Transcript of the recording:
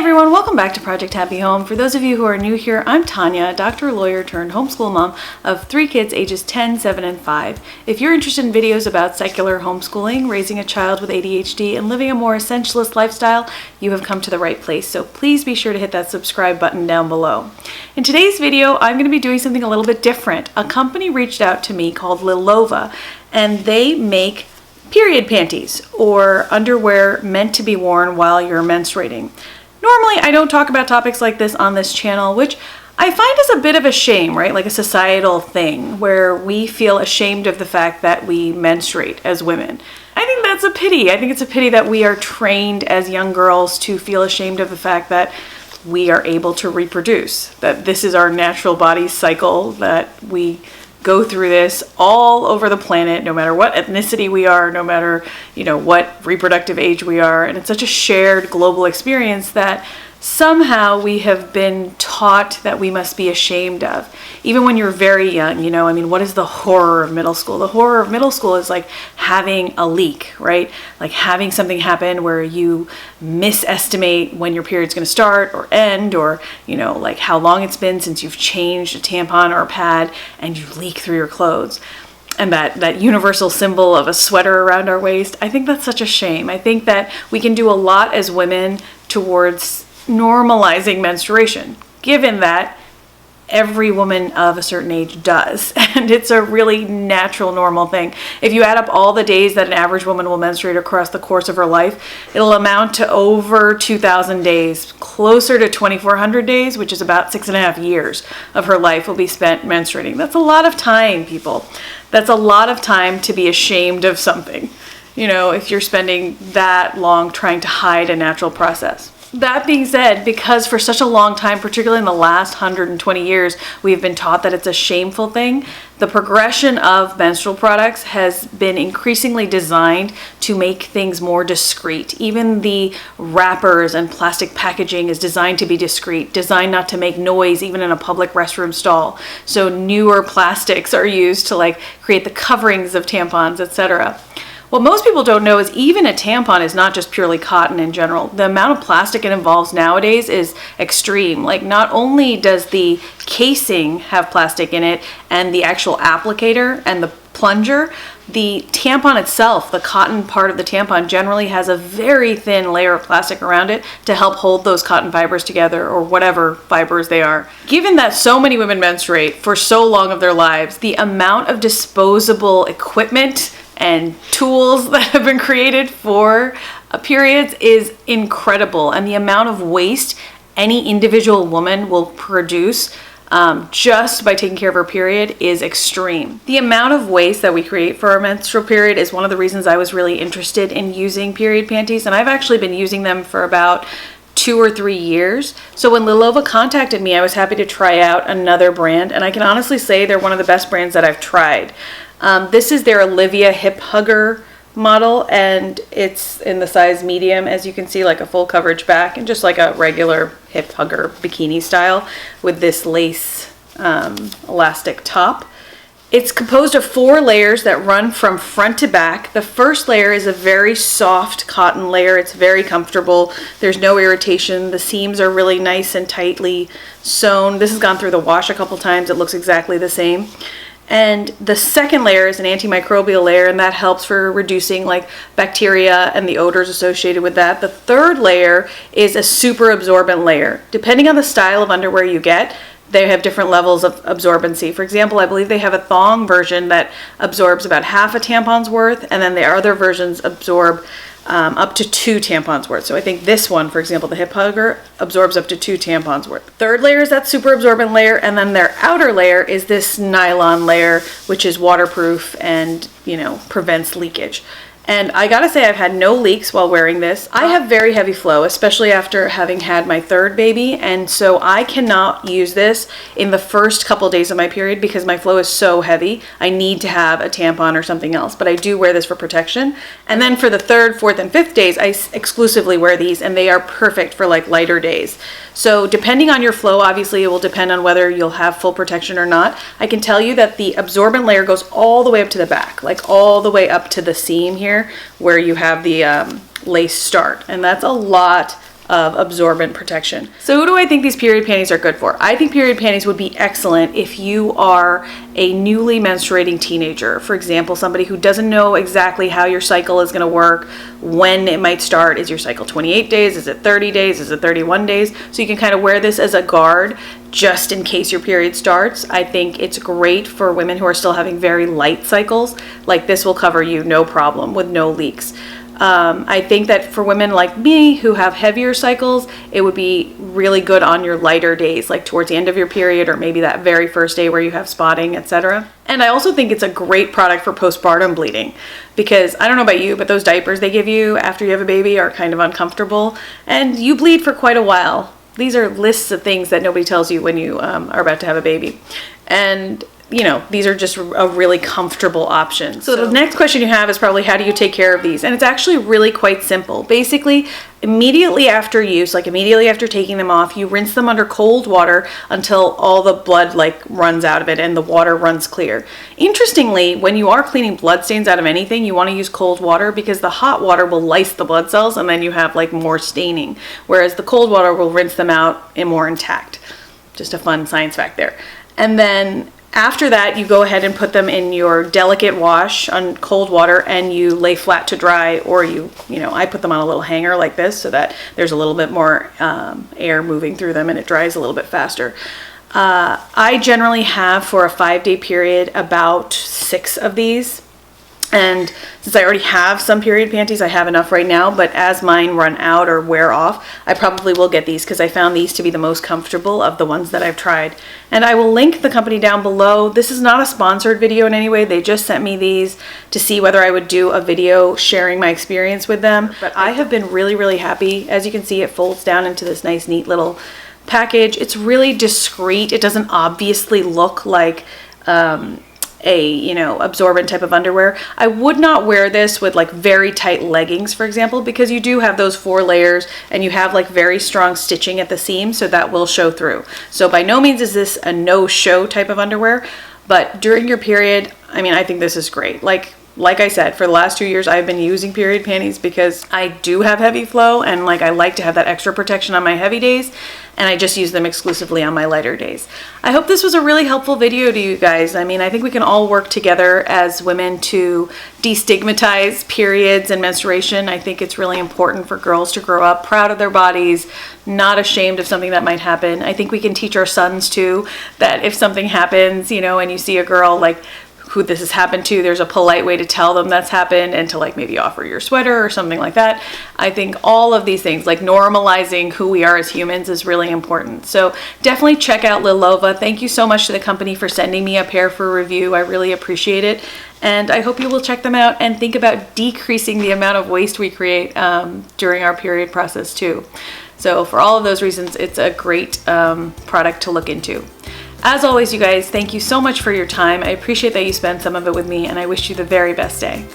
everyone, welcome back to Project Happy Home. For those of you who are new here, I'm Tanya, doctor, lawyer turned homeschool mom of 3 kids ages 10, 7, and 5. If you're interested in videos about secular homeschooling, raising a child with ADHD, and living a more essentialist lifestyle, you have come to the right place. So please be sure to hit that subscribe button down below. In today's video, I'm going to be doing something a little bit different. A company reached out to me called Lilova, and they make period panties, or underwear meant to be worn while you're menstruating. Normally, I don't talk about topics like this on this channel, which I find is a bit of a shame, right? Like a societal thing where we feel ashamed of the fact that we menstruate as women. I think that's a pity. I think it's a pity that we are trained as young girls to feel ashamed of the fact that we are able to reproduce, that this is our natural body cycle, that we go through this all over the planet, no matter what ethnicity we are, no matter, what reproductive age we are. And it's such a shared global experience that somehow we have been taught that we must be ashamed of. Even when you're very young, what is the horror of middle school? The horror of middle school is like having a leak, right? Like having something happen where you misestimate when your period's going to start or end, or, like how long it's been since you've changed a tampon or a pad and you leak through your clothes. And that universal symbol of a sweater around our waist, I think that's such a shame. I think that we can do a lot as women towards normalizing menstruation, given that every woman of a certain age does, and it's a really natural, normal thing. If you add up all the days that an average woman will menstruate across the course of her life, it'll amount to over 2,000 days, closer to 2,400 days, which is about 6.5 years of her life will be spent menstruating. That's a lot of time, people. That's a lot of time to be ashamed of something, if you're spending that long trying to hide a natural process. That being said, because for such a long time, particularly in the last 120 years, we've been taught that it's a shameful thing, the progression of menstrual products has been increasingly designed to make things more discreet. Even the wrappers and plastic packaging is designed to be discreet, designed not to make noise even in a public restroom stall. So newer plastics are used to create the coverings of tampons, etc. What most people don't know is even a tampon is not just purely cotton in general. The amount of plastic it involves nowadays is extreme. Not only does the casing have plastic in it and the actual applicator and the plunger, the tampon itself, the cotton part of the tampon, generally has a very thin layer of plastic around it to help hold those cotton fibers together, or whatever fibers they are. Given that so many women menstruate for so long of their lives, the amount of disposable equipment and tools that have been created for periods is incredible. And the amount of waste any individual woman will produce just by taking care of her period is extreme. The amount of waste that we create for our menstrual period is one of the reasons I was really interested in using period panties. And I've actually been using them for about 2 or 3 years. So when Lilova contacted me, I was happy to try out another brand. And I can honestly say they're one of the best brands that I've tried. This is their Olivia hip hugger model, and it's in the size medium, as you can see, like a full coverage back and just like a regular hip hugger bikini style with this lace elastic top. It's composed of 4 layers that run from front to back. The first layer is a very soft cotton layer. It's very comfortable. There's no irritation. The seams are really nice and tightly sewn. This has gone through the wash a couple times. It looks exactly the same. And the second layer is an anti-microbial layer, and that helps for reducing bacteria and the odors associated with that. The third layer is a super-absorbent layer. Depending on the style of underwear you get, they have different levels of absorbency. For example, I believe they have a thong version that absorbs about half a tampon's worth, and then the other versions absorb up to 2 tampons worth. So I think this one, for example, the hip hugger, absorbs up to 2 tampons worth. Third layer is that super absorbent layer, and then their outer layer is this nylon layer, which is waterproof and, prevents leakage. And I gotta say, I've had no leaks while wearing this. I have very heavy flow, especially after having had my 3rd baby. And so I cannot use this in the first couple days of my period because my flow is so heavy. I need to have a tampon or something else, but I do wear this for protection. And then for the 3rd, 4th, and 5th days, I exclusively wear these, and they are perfect for lighter days. So depending on your flow, obviously it will depend on whether you'll have full protection or not. I can tell you that the absorbent layer goes all the way up to the back, all the way up to the seam here where you have the lace start. And that's a lot of absorbent protection. So who do I think these period panties are good for? I think period panties would be excellent if you are a newly menstruating teenager. For example, somebody who doesn't know exactly how your cycle is going to work, when it might start. Is your cycle 28 days? Is it 30 days? Is it 31 days? So you can kind of wear this as a guard just in case your period starts. I think it's great for women who are still having very light cycles. Like, this will cover you no problem with no leaks. I think that for women like me who have heavier cycles, it would be really good on your lighter days, like towards the end of your period or maybe that very first day where you have spotting, etc. And I also think it's a great product for postpartum bleeding, because I don't know about you, but those diapers they give you after you have a baby are kind of uncomfortable and you bleed for quite a while. These are lists of things that nobody tells you when you are about to have a baby. And you know, these are just a really comfortable option. So the next question you have is probably, how do you take care of these? And it's actually really quite simple. Basically, immediately after use, like immediately after taking them off, you rinse them under cold water until all the blood like runs out of it and the water runs clear. Interestingly, when you are cleaning blood stains out of anything, you want to use cold water because the hot water will lyse the blood cells and then you have like more staining, whereas the cold water will rinse them out and more intact. Just a fun science fact there. And then after that, you go ahead and put them in your delicate wash on cold water and you lay flat to dry, or I put them on a little hanger like this so that there's a little bit more air moving through them and it dries a little bit faster. I generally have, for a 5-day period, about 6 of these. And since I already have some period panties, I have enough right now, but as mine run out or wear off, I probably will get these because I found these to be the most comfortable of the ones that I've tried. And I will link the company down below. This is not a sponsored video in any way. They just sent me these to see whether I would do a video sharing my experience with them. But I have been really, really happy. As you can see, it folds down into this nice, neat little package. It's really discreet. It doesn't obviously look like absorbent type of underwear. I would not wear this with like very tight leggings, for example, because you do have those 4 layers and you have like very strong stitching at the seam, so that will show through. So by no means is this a no-show type of underwear, but during your period, I mean, I think this is great. Like I said, for the last 2 years, I've been using period panties because I do have heavy flow and like I like to have that extra protection on my heavy days, and I just use them exclusively on my lighter days. I hope this was a really helpful video to you guys. I mean, I think we can all work together as women to destigmatize periods and menstruation. I think it's really important for girls to grow up proud of their bodies, not ashamed of something that might happen. I think we can teach our sons too that if something happens, and you see a girl like who this has happened to, there's a polite way to tell them that's happened and to like maybe offer your sweater or something like that. I think all of these things, like normalizing who we are as humans, is really important. So definitely check out Lilova. Thank you so much to the company for sending me a pair for review. I really appreciate it. And I hope you will check them out and think about decreasing the amount of waste we create during our period process too. So for all of those reasons, it's a great product to look into. As always, you guys, thank you so much for your time. I appreciate that you spent some of it with me, and I wish you the very best day.